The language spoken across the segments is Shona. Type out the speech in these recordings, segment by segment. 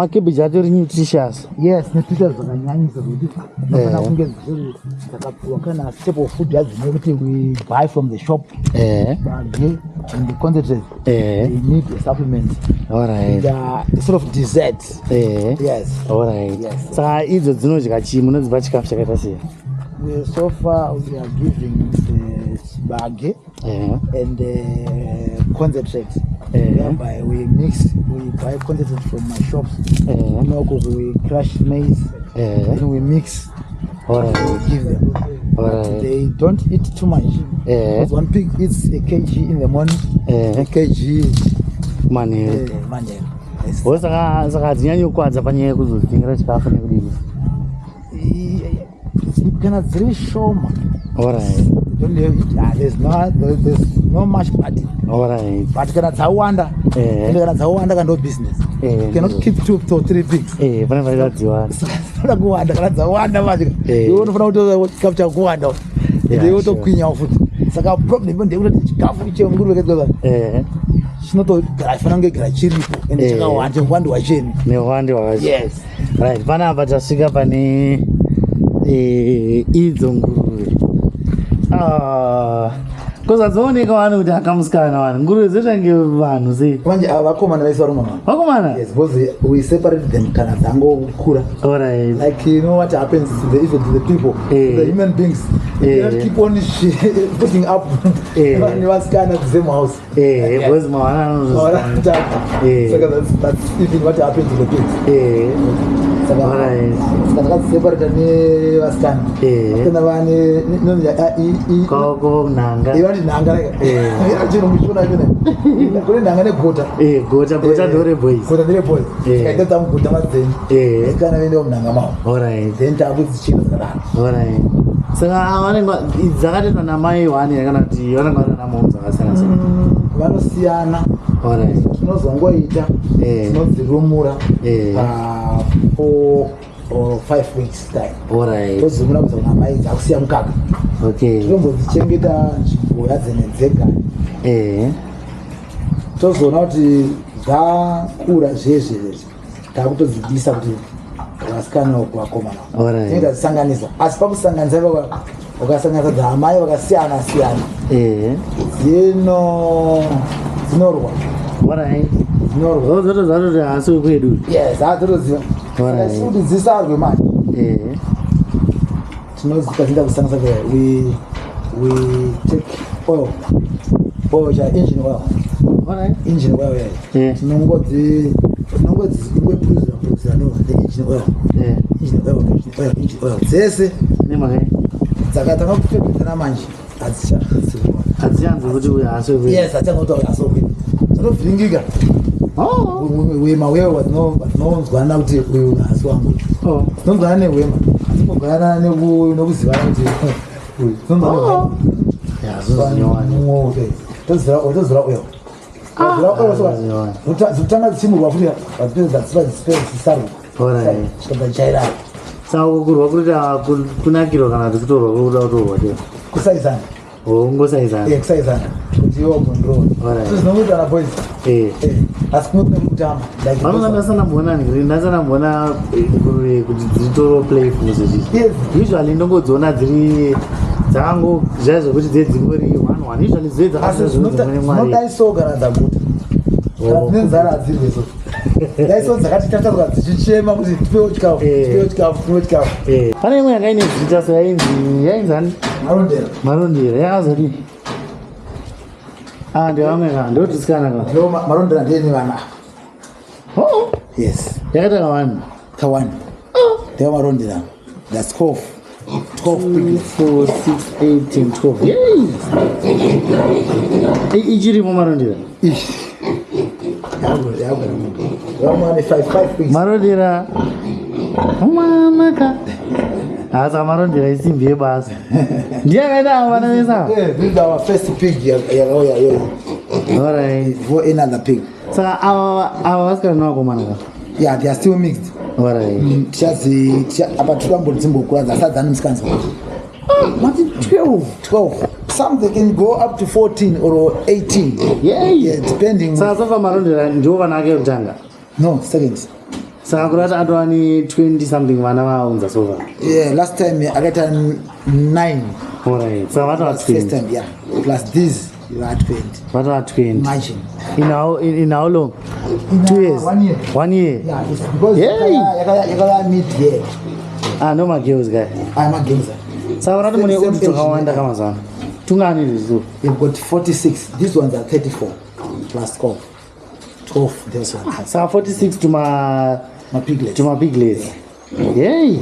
Cabbage are nutritious. Yes, nutritious zvakanyanyisa kuti nofana kunge zviri zvakapuwa kana staple food yadzinekuti we buy from the shop. And the concentrate. We need a supplement. All right. Sort of dessert. Yes. All right. Yes. Saka idzo dzinodya chi munodzipa chikafu chakaita sei? So far we are giving chibage and concentrate. Whereby we buy concentrate from my shops. We crush maize, then we mix. Alright. We give them. Alright. They don't eat too much. Because one pig eats a kg in the morning, a kg manheru. Saka dzinyanyokwadza panyaya yekuzodzingirira chikafu nekudini. Kana dziri shoma. Alright. There's no much party. Alright. But kana dzawanda, kana no business. You cannot keep 2 or 3 pigs. Panafana dziwanda. Kana kuwanda kana dzawanda manje. Iwe unofana kutoza chikafu chakuwanda. Ndiye utokwinya futi. Saka problem ndekuti chikafu chengurube kedzoka. Chinotogara fanange gara chiripo ende chakawanda wandi wacheni. Newandi wacheni. Yes. Right. Panapa tasvika pane idzo nguruve. Kozadzooneka vanhu kuti akamusikana vanhu nguruve dzochange vanhu sei manje vakomana vaisi varumama vakomana. Yes, because we separated them kana dzangokura. Alright. Like you know what happens to the people, the human beings. They cannot keep on putting up vasikana at the same house. Because mavana so that's even what happened to the pigs. Separate nevasikana kana vane nanga ivati nanga chino muchona chona kune nanga negota gota ndore boys kaita tamuguta madzeni kana vende munanga mavo. Alright. Then takudzichina dzakadaro. Alright. Saka vanenge dzakatetwa namai wani kana kuti vanenge vari namao dzakasiyana vanosiyana. Alright. Tinozongoita tinodzirumura 4 or 5 weeks time. Alright. Tozimuna kuti namai dzakusiya mukaka. Okay. Tinombodzichengeta nzvimbo yadzene dzega. Tozoona kuti dzakura zvezve takutodzibisa kuti vasikana kuvakomana. Tinenge dzisanganisa asi pakusanganisa vakasanganisa dzamai vakasiyana siyana dzinorwa. Dzinorwa dzotozvatoti hasi wekwedu. Yes, atotoziva kuti dzisarwe manje. Tinozita kusanganisa we take oil cha engine oil. Engine oil tinongodzipuruzira no the engine oil. Engine oil dzese dzakatanga kupfekedzana manje hadzichanzi kuti uyu hasi wekwedu. Yes, hadzangoti uyu hasi wekwedu. Dzinovhiringika wema vatinounzwana kuti uyu hasi wangu. Tinonzwana nehwema tinogara nekuzivana kuti tozira oil. Dzotanga dzichimurwa futi dzisarwa chikachairana. Saka kukurwa kuti kunakirwa kana kuti kutorwa kuda kutorwa te kusaizana ungosaizana kusaizana kuti iwo control tozinomuitana boys asi kunokune kutamba vanongasana mbonani kuti ndasana mbona nguruve kuti dzitoro playful zvezvizvi. Usually ndongodziona dziri dzakango zvai zvokuti dzedzingori 1-1 usually dzve dzakasinodaisogara dzaguta nenzara hadzirweso daiso dzakati tatarwa dzichichema kuti tipewo chikafu. Pane imwe yakaine zita so yainzani marondera yakazodii ndevamwe ka ndotisikana ka marondera ndeyeni vana. Yes, yakaita ka1 ndeva marondera. That's 12 pigs. 4, 6, 8, 12. Ichiripo marondera marondera mwanaka hasa marondera isimbi yebasa ndiyakaita vana vesa. This is our first pig yakauya yoyo. Alright. For another pig. Saka ava vasikana nevakomana ka? Yeah, they are still mixed. Alright. Apa tikambodzimbokura dzasadzana musikana. 12. Some they can go up to 14 or 18. Yeah, depending. Saka marondera ndiwo vana ake kutanga. No, second. Saka kurati atwani 20 something vana vaunza so far. Yeah, last time I got 9. Alright. So what was first time? Yeah. Plus this, you are 20. What are 20? Imagine. In how long? In 2 years. 1 year. 1 year. Yeah, it's because you gotta meet here. No my girls guy. I'm a gamer. So what mune uti tukawanda kama sana. Tungani lizo. You've got 46. These ones are 34 plus 12. 12 this one. So 46 to my piglets. To my piglets. Yay.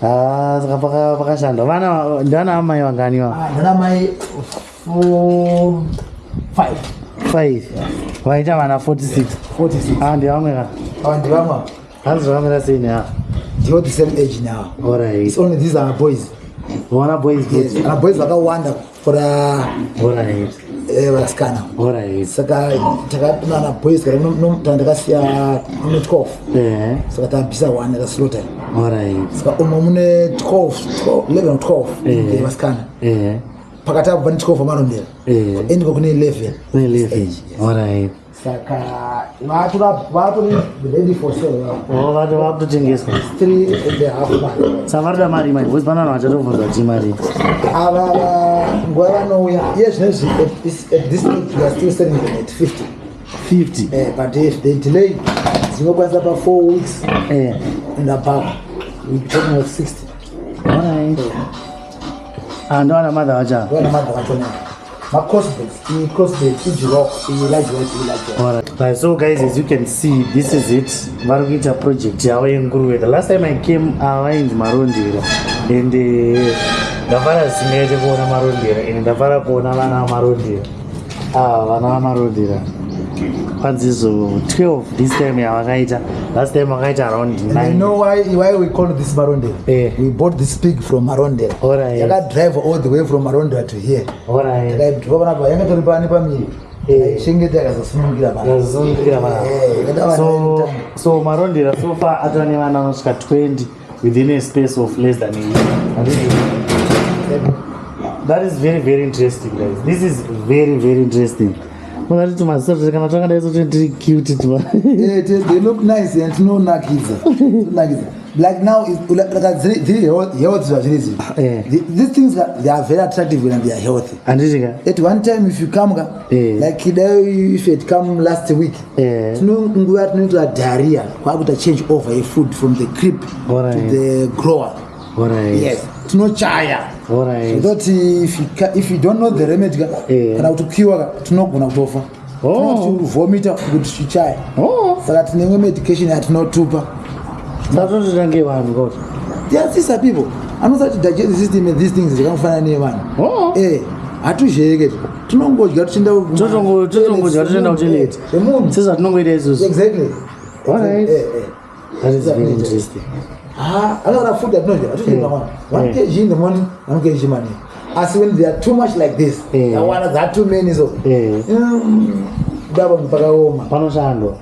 Saka pakashanda. Vana ndana amai wangani wa? Ndana amai 5. 5. Waita vana 46. 46. Ndi vamwe ka? Ndi vamwe. Hands vamwe sini ha. They're the same age now. Alright. It's only these are boys. One boys. Yes. And boys vakawanda for alright. Vaskana. Alright. Saka takapinana boys kana tandakasiya 12. Yeah. Saka tabisa one the slaughter. Alright. Saka mune 11 12. Vaskana. Yeah. Pakati apo pane 12 amarondera. Endiko kune 11. 11. Alright. Saka vatori ready for sale. Vatu vakutotengeswa 3.5 months. Savarida mari mari vozi panano vachatobvunza kuti mari. Ava nguva vanouya. Yes, at this stage we are still selling them at 50. 50. But if they delay, dzinokwanisa pa 4 weeks and above, we're talking of 60. Alright. Ndovana madha vacha. Ndovana madha vachona. Alright, so guys, as you can see, this is it. Varikuita project yavo yenguruve. The last time I came, vainzi marondera, and ndafara zimete kuona marondera, and ndafara kuona vana marondera. Vana marondera. Panzizo 12 this time yavakaita. Last time vakaita around 9. You know why we call this Marondera? We bought this pig from Marondera. Alright. You got drive all the way from Marondera to here. Alright. So Marondera so far atone vana vanosvika 20 within a space of less than a year. That is very, very interesting, guys. This is very, very interesting. They look nice and no nakiza. Like now, these things they are very attractive when they are healthy. At one time, if you come, like if it come last week, diarrhea. Why would I change over a food from the crib to the grower? Yes, it's no chaya. Alright. So that if you don't know the remedy, and how to cure, to not gonna go for. To vomit good to chai. So that no medication at no tuber. That's what you don't give one God. Yes, these are people. I know that digest the system and these things they can't find anyone. I to shake it. To not go get in the exactly. Alright. That is very interesting. I don't have food that no, I just need 1 kg in the morning, 1 kg money. As when they are too much like this, one of that too many so. Panoshando.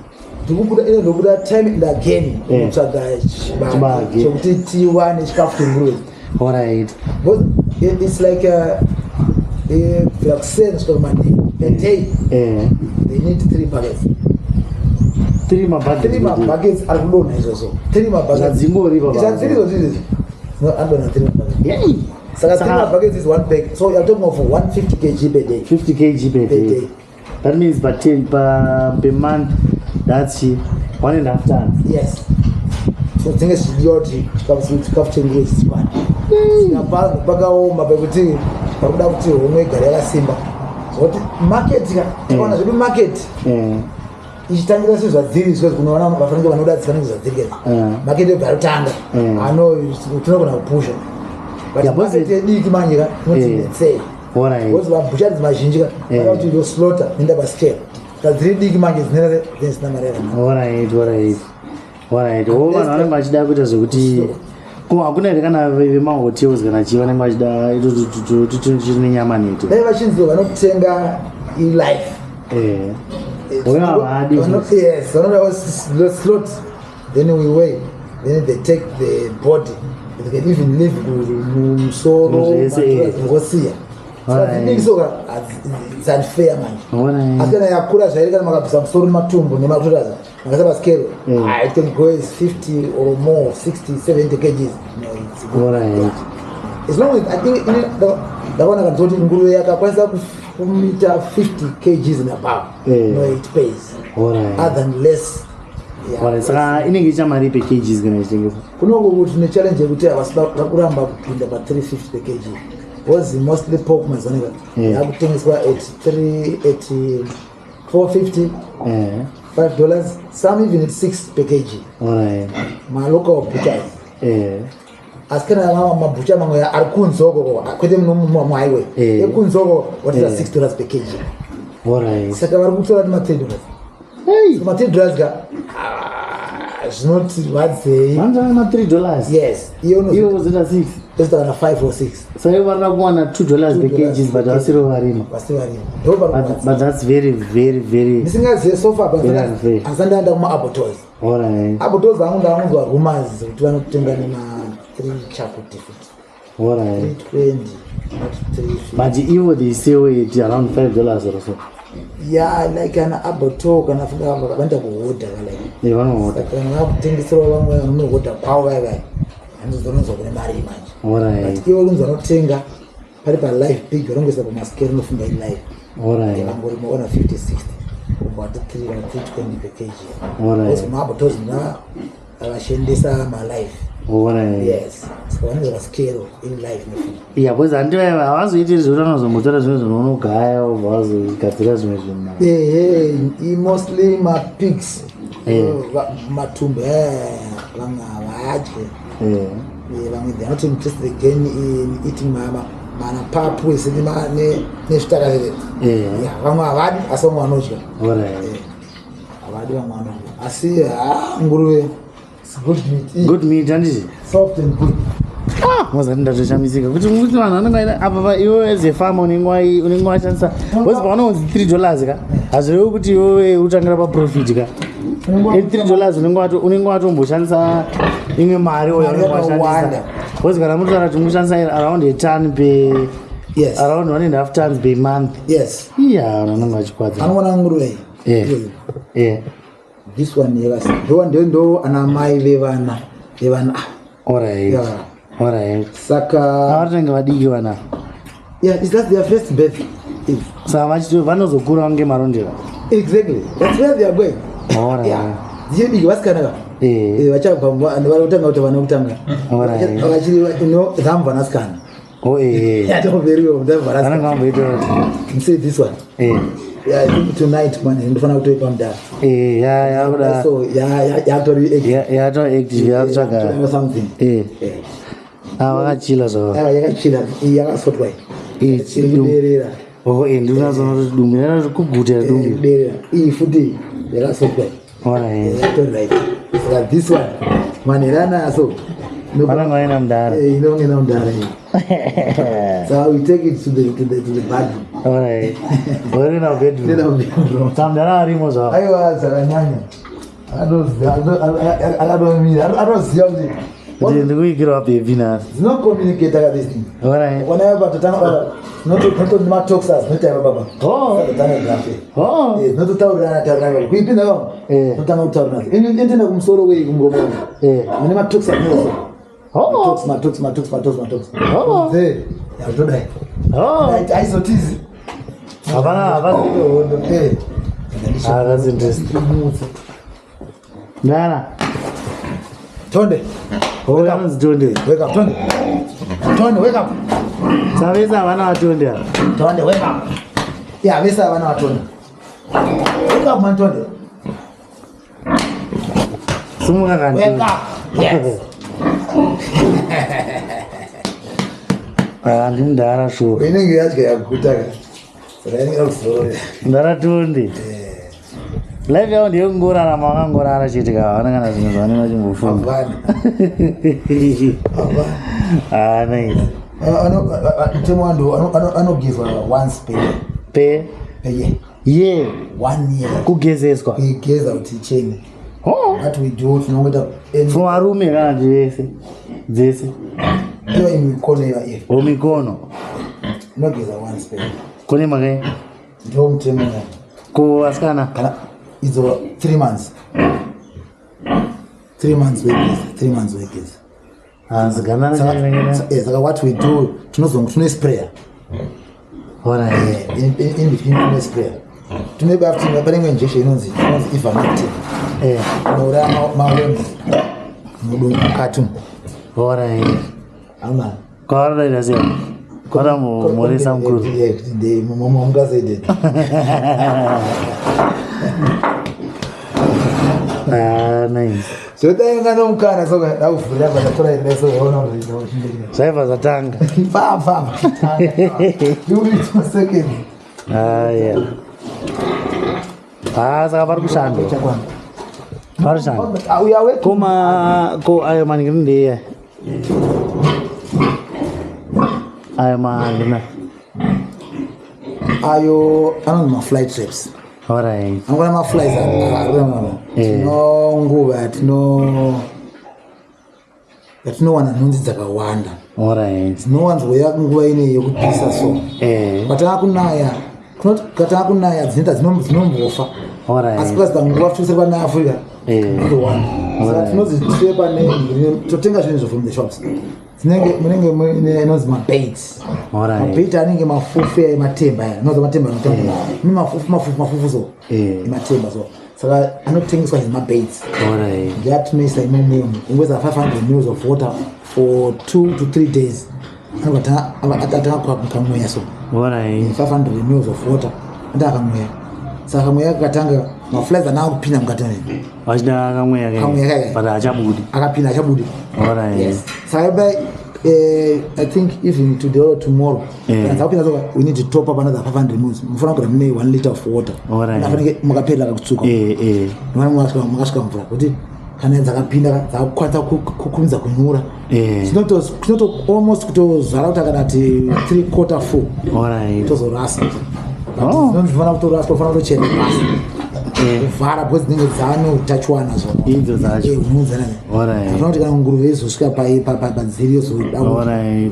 To put that time in the game, T1 is comfortable. Alright. But it's like a sense of money. A day, they need 3 baggets. 3 baggets are low nice also. 3 baggets. No, I don't know 3 baggets. Yay! So 3 baggets is 1 bag. So you're talking of 150 kg per day. 50 kg per day. That means per per month, that's 1.5 tons. Yes. So things is comes with captain waste one. Market. Ichitangira sezvadziri izvo kunoona vafanike vanoda dzifanike zvadzirikeza makete bvarutanga ano tinogona kupusha but market yediki manje ka notibetsei because vabhushadzi mazhinji ka vakati yoslaughter nenda pascale dziri diki manje dzinere dzina mari Alright. Vanhu vanenge vachida kuita zvekuti hakuna here kana vemahotels kana chii vanenge vachida chiri nenyama neto dai vachinzi vanotenga ilife. Yes, another slot. Then we wait. Then they take the body. They can even live with sorrow. So I think so. It's unfair, man. After I have put us, I got my matumbo. Makasaba scale, it can go as 50 or more, 60, 70 kgs. No, it's good. Alright. As long as I think the one I can tell you, Nguru yakakwanisa kumita 50 kgs and above. No, it pays. Alright. Other than less. Alright. Saka inenge chamari per kgs kana chitengepo. Kunongo kuti ne challenge yekuti avasida kuramba kupinda pa 350 per kg. Was mostly pork mazaneka. Yakutengeswa at 450. $5. Some even at $6 per kg. Alright. My local butchers. Askana mama butcher mango ya arkunzoko kwete mu highway. Ekunzoko what is $6 per kg. Alright. Saka vari kutora $3. Hey. So $3 ga it's not what say. $3. Yes. You was it a 6? Just on a 5 or 6. So you were not $2 per kg, but that's still varima. But that's very, very, very. Missing us so far, but asanda anda kuma abattoirs. Alright. Abattoirs angu rumors kuti vanotenga nema 3 chapo different. Alright. 320, not 350. But even they sell it around $5 or so. Yeah, like an abattoir kana fika vanda kuhoda like. They want to water. Kana kutengesera vamwe vanohoda kwawo vai. Anozononzwa kune mari manje. Alright. But iwo kunzwa notenga pari pa live big rongesa pa maskeri nofunga in live. Alright. Ngori muona 50 60. About 3 or 320 per kg. Alright. Because mabotos na avashendesa my life. Alright. Yes. So vanenge vaskero in life nofunga. Yeah, because until havazoiti zvotanozombotora zvimwe zvinonogaya vazogadzira zvimwe zvinhu. He mostly my pigs. Matumbe vamwe havadye. They are not interested again in eating mana papu esinima nezvitaka zvezve. Vamwe havadi asi vamwe vanodya. Havadi vamwe vanodya. Asi nguruve good meat. Good meat handizvi? Soft and good. Mazati ndatoshamisika kuti vanhu vanongoida apa iwe as a farmer unenge washandisa wezi paunonzi $3 ka hazvirevi kuti iwe utangira paprofit ka $3 unenge watomboshandisa imwe mari yaunenge washandisa wezi kana mutotaura kuti munoshandisa around a ton per around 1.5 tons per month. Yes. Iya vanenge vachikwadza anoona nguruve this one yakasi ndo ana mai vevana. Alright. Alright. Saka avatenge vadiki vana. Yeah, is that their first birth? Saka vachito vanozokura kunge marondera. Exactly. That's where they are going. Alright. Yeah. Zvidiki vasikanaka. Vachabva vanotanga kuti vanotanga. Alright. Vachiri zamu vanasikana. Oh Yeah, don't very well. Vanenge vamboita. See this one. Yeah, I think tonight man ndofana kutoipa mudhara. Yakuda. So yatori active. Yatori active yakutsvaga something. Vakachila zvavo. Yakachila yakasotwa. Ichiderera. Ndinozoona kuti dumbi rara kuguta dumbi. Derera. Iyi futi yakasotwa. Alright. Yatori right. So this one manirana so. Vanenge vaina mudhara. Inongena mudhara. So we take it to the bedroom. Alright. We're in our bedroom. Samdara arimo zvavo. Aiwa zvakanyanya. Anoziva kuti ndikuikirawo baby nhasi. Dzinokommunicate like this thing. Alright. Whenever totanga not talks us not time baba. Totanga gafe. Not taurana taurana. Kuipinda kama. Totanga taurana. Intenda kumsoro wewe kumromo. Mane ma talks no. Talks. Yatodai. I saw tease. That's interesting. Nana. Tonde. Wake up. Tonde. Wake up. Savesa vana vatonde. Tonde, wake up. Yeah, vesa vana vatonde. Wake up, man, Tonde. Sumuka kanti. Wake up. Yes. Ndara sho. Inenge yadya yakutaka. Saka inenge yakusoro. Ndara tonde. Life yao ndiyo ngorarama vakangorara chete ka havana kana zvimwe zvavanenge vachimbofunda. Nice. Mtemo wandu anogezwa once per year. 1 year. Kugezeswa. Kugeza kuti ichene. What we do tinongeta for varume kana dzese iva imikono iva mikono inogeza once per year. Kune makai Ndio mtemo kuvasikana kana is 3 months. 3 months wages. Saka what we do, tune sprayer. Alright. In between tune sprayer. Tune back to the parent injection if I'm not. No rama mountain. Cartoon. Alright. Ama. Corda is it. Corda more some good. The Momonga said it. Nice. So then I don't care. So I will never try this. Save as a tank. Fam. You need 2 seconds. Yeah. Sabar kusando. Barusan. We are waiting. Kuma ko ayo man gindi. Ayo man. I don't know flight trips. Alright. I'm going to fly. No Ngubat, no. But no one knows that I wonder. Alright. No one's way up and going in your piece so. But I couldn't lie. Katakunaya, there's no offer. Alright. As well as the Nguaf to 7 Africa. The one. So that's not the paper name to take a from the shops. Knows my baits. Alright. My bait, I think my full fair, my timber, not my timber. My fufuzo. My timber. So I don't think it's my baits. Alright. That means like no name. It was 500 mils of water for 2 to 3 days. I'm at 500 mils of water. And I come here. So I'm here, Katanga. My flies are now pinam Katani. What's the again? But I jabudi. I got pinachabudi. Alright. Yes. So I think even today or tomorrow, we need to top up another 500 mils. I'm going to make 1 liter of water. Alright. I'm going to get Magapela of Tsuko. No one was going to Kanazakapina, Kukunza Kunura. It's not almost to Zarata 3/4 full. Alright. It was a rascal. Oh, don't run up to rascal for another chair. Vara was the Zano, touch one as well. Into that. Alright. I'm not going to go to Scapa, serious. Alright.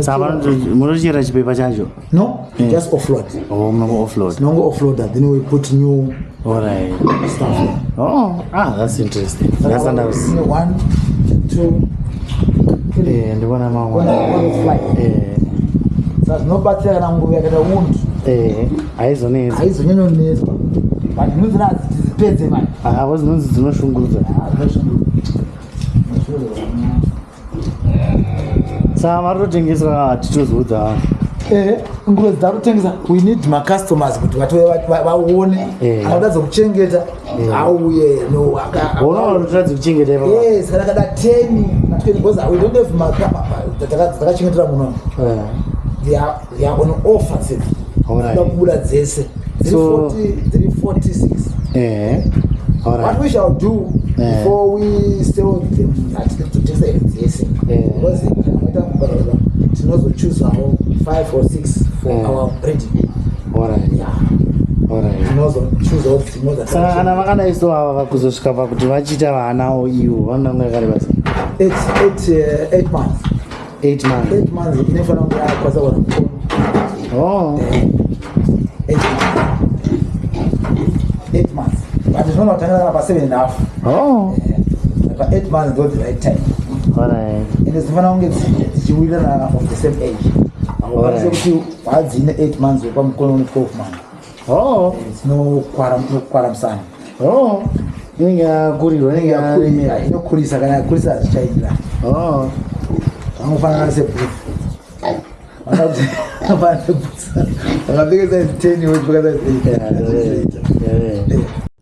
Saban Muruji paper charge. No, just offload. Oh, no offload. No offload that. Then we put new stuff. Oh, that's interesting. That's nice. 1, 2, 3. And one amount. One is flight. So no battery and I'm going to get a wound. Eyes on it. Eyes on it. But you know that it depends, man. I was not good. Samaru things are to choose with we need my customers but what waone anoda zokuchengeta auye no kuchengeta yes kana 10 because we don't have makama takachengetera muno they are on offer set kubula dzese 346 what we shall do before we sell them to take this because to not choose our 5 or 6 for our breeding. Alright. Alright. To not choose all the more than ana makana iso ava kuzosvika pakuti vachita vanawo iwo vananga kare basa 8 months. 8 months. 8 months inofana kunga kwaza wana. Oh. 8 months. But it's not about 7.5. Oh. But 8 months is the right time. Alright. And it's one of the same age. Alright. 8 months will come 12 months. Oh. It's no quaram son. Oh. Ninga kuriro ninga kurisa kana kurisa child. Oh. I'm gonna say proof.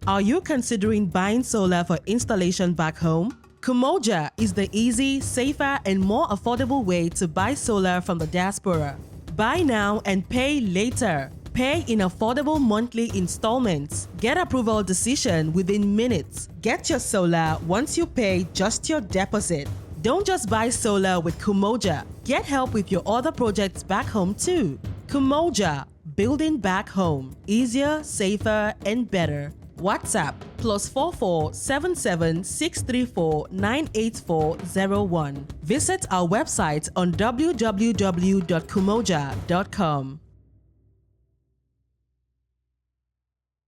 Are you considering buying solar for installation back home? Kumoja is the easy, safer, and more affordable way to buy solar from the diaspora. Buy now and pay later. Pay in affordable monthly installments. Get approval decision within minutes. Get your solar once you pay just your deposit. Don't just buy solar with Kumoja. Get help with your other projects back home too. Kumoja, building back home. Easier, safer, and better. WhatsApp +44 77 634 98401. Visit our website on www.kumoja.com.